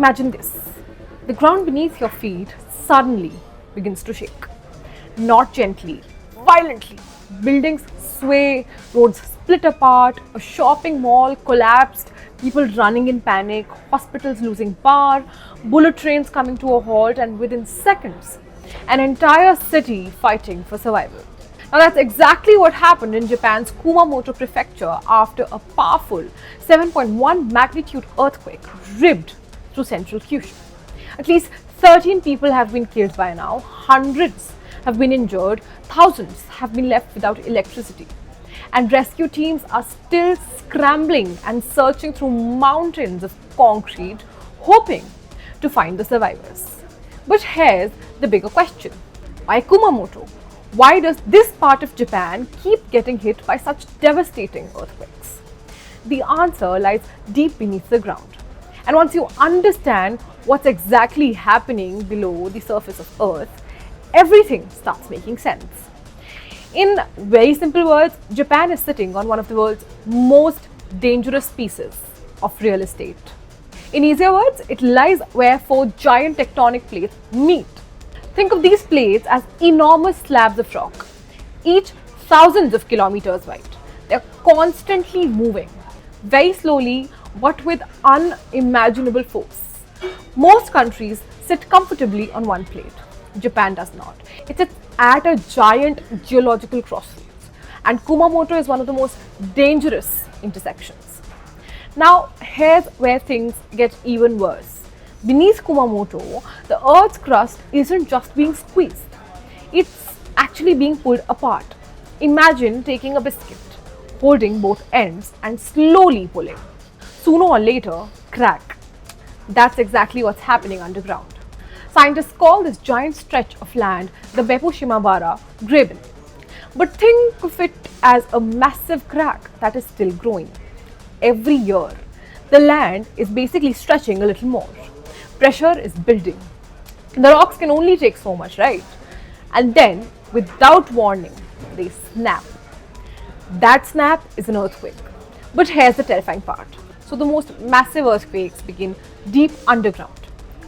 Imagine this. The ground beneath your feet suddenly begins to shake. Not gently, violently. Buildings sway, roads split apart, a shopping mall collapsed, people running in panic, hospitals losing power, bullet trains coming to a halt, and within seconds, an entire city fighting for survival. Now that's exactly what happened in Japan's Kumamoto Prefecture after a powerful 7.1 magnitude earthquake ripped through central Kyushu. At least 13 people have been killed by now, hundreds have been injured, thousands have been left without electricity. And rescue teams are still scrambling and searching through mountains of concrete, hoping to find the survivors. But here's the bigger question. Why Kumamoto? Why does this part of Japan keep getting hit by such devastating earthquakes? The answer lies deep beneath the ground. And once you understand what's exactly happening below the surface of Earth, everything starts making sense. In very simple words, Japan is sitting on one of the world's most dangerous pieces of real estate. In easier words, it lies where four giant tectonic plates meet. Think of these plates as enormous slabs of rock, each thousands of kilometers wide. They're constantly moving, very slowly but with unimaginable force. Most countries sit comfortably on one plate. Japan does not. It sits at a giant geological crossroads, and Kumamoto is one of the most dangerous intersections. Now, here's where things get even worse. Beneath Kumamoto, the Earth's crust isn't just being squeezed, it's actually being pulled apart. Imagine taking a biscuit, holding both ends and slowly pulling. Sooner or later, crack. That's exactly what's happening underground. Scientists call this giant stretch of land the Beppu Shimabara Graben. But think of it as a massive crack that is still growing. Every year, the land is basically stretching a little more. Pressure is building. The rocks can only take so much, right? And then, without warning, they snap. That snap is an earthquake. But here's the terrifying part. So the most massive earthquakes begin deep underground,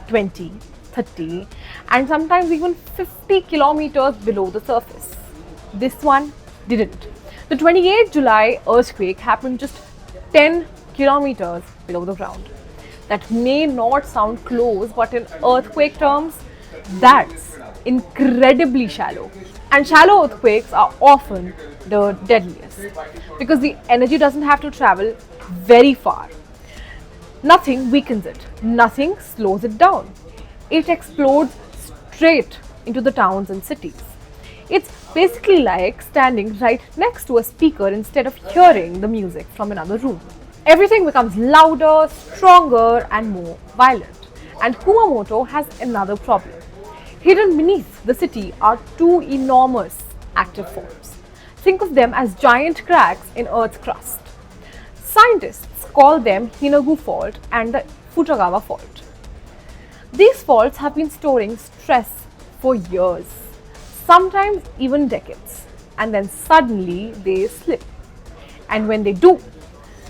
20, 30, and sometimes even 50 kilometers below the surface. This one didn't. The 28 July earthquake happened just 10 kilometers below the ground. That may not sound close, but in earthquake terms, that's incredibly shallow. And shallow earthquakes are often the deadliest because the energy doesn't have to travel very far. Nothing weakens it, nothing slows it down. It explodes straight into the towns and cities. It's basically like standing right next to a speaker instead of hearing the music from another room. Everything becomes louder, stronger, and more violent. And Kumamoto has another problem. Hidden beneath the city are two enormous active faults. Think of them as giant cracks in Earth's crust. Scientists call them Hinagu Fault and the Futagawa Fault. These faults have been storing stress for years, sometimes even decades, and then suddenly they slip. And when they do,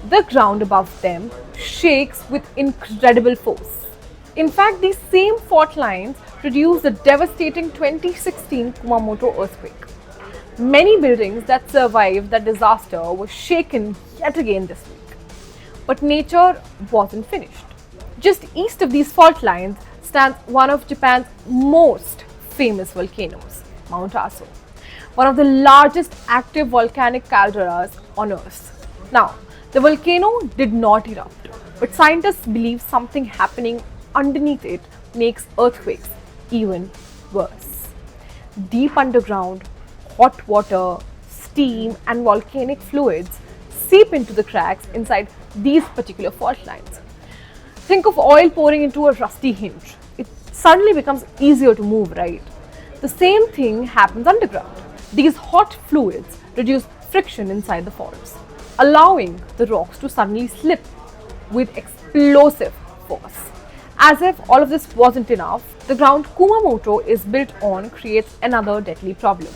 the ground above them shakes with incredible force. In fact, these same fault lines produced the devastating 2016 Kumamoto earthquake. Many buildings that survived that disaster were shaken yet again this week. But nature wasn't finished. Just east of these fault lines stands one of Japan's most famous volcanoes, Mount Aso, one of the largest active volcanic calderas on Earth. Now, the volcano did not erupt, but scientists believe something happening underneath it makes earthquakes even worse. Deep underground, hot water, steam, and volcanic fluids seep into the cracks inside these particular fault lines. Think of oil pouring into a rusty hinge. It suddenly becomes easier to move, right? The same thing happens underground. These hot fluids reduce friction inside the faults, allowing the rocks to suddenly slip with explosive force. As if all of this wasn't enough, the ground Kumamoto is built on creates another deadly problem.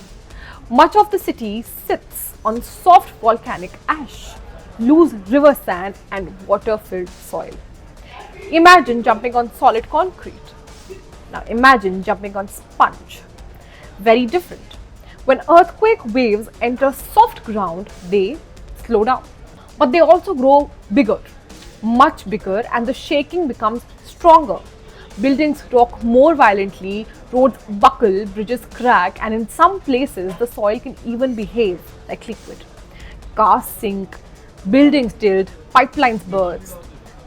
Much of the city sits on soft volcanic ash, loose river sand, and water-filled soil. Imagine jumping on solid concrete. Now imagine jumping on sponge. Very different. When earthquake waves enter soft ground, they slow down. But they also grow bigger, much bigger, and the shaking becomes stronger. Buildings rock more violently, roads buckle, bridges crack, and in some places the soil can even behave like liquid. Cars sink, buildings tilt, pipelines burst.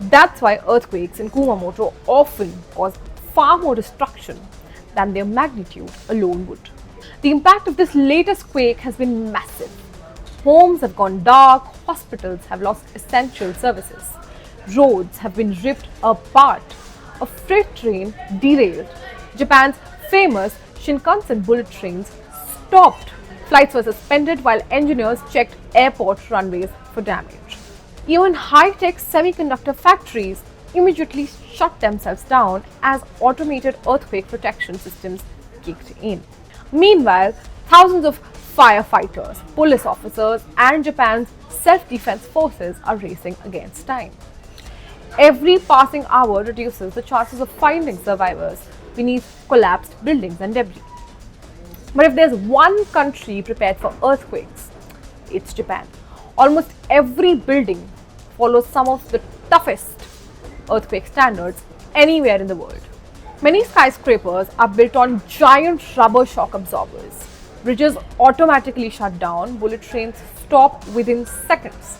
That's why earthquakes in Kumamoto often cause far more destruction than their magnitude alone would. The impact of this latest quake has been massive. Homes have gone dark, hospitals have lost essential services, roads have been ripped apart, a freight train derailed, Japan's famous Shinkansen bullet trains stopped, flights were suspended while engineers checked airport runways for damage. Even high-tech semiconductor factories immediately shut themselves down as automated earthquake protection systems kicked in. Meanwhile, thousands of firefighters, police officers, and Japan's self-defense forces are racing against time. Every passing hour reduces the chances of finding survivors beneath collapsed buildings and debris. But if there's one country prepared for earthquakes, it's Japan. Almost every building follows some of the toughest earthquake standards anywhere in the world. Many skyscrapers are built on giant rubber shock absorbers. Bridges automatically shut down, bullet trains stop within seconds.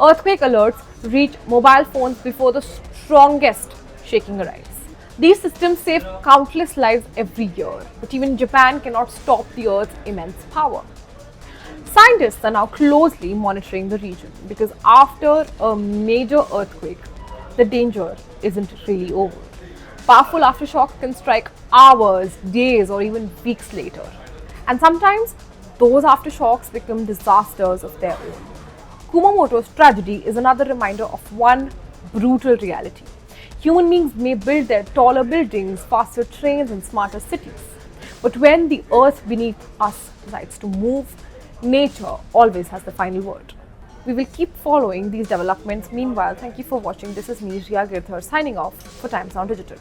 Earthquake alerts reach mobile phones before the strongest shaking arrives. These systems save countless lives every year, but even Japan cannot stop the Earth's immense power. Scientists are now closely monitoring the region because after a major earthquake, the danger isn't really over. Powerful aftershocks can strike hours, days, or even weeks later. And sometimes those aftershocks become disasters of their own. Kumamoto's tragedy is another reminder of one brutal reality. Human beings may build their taller buildings, faster trains, and smarter cities. But when the earth beneath us decides to move, nature always has the final word. We will keep following these developments. Meanwhile, thank you for watching. This is me, Riya Girdhar, signing off for Times Now Digital.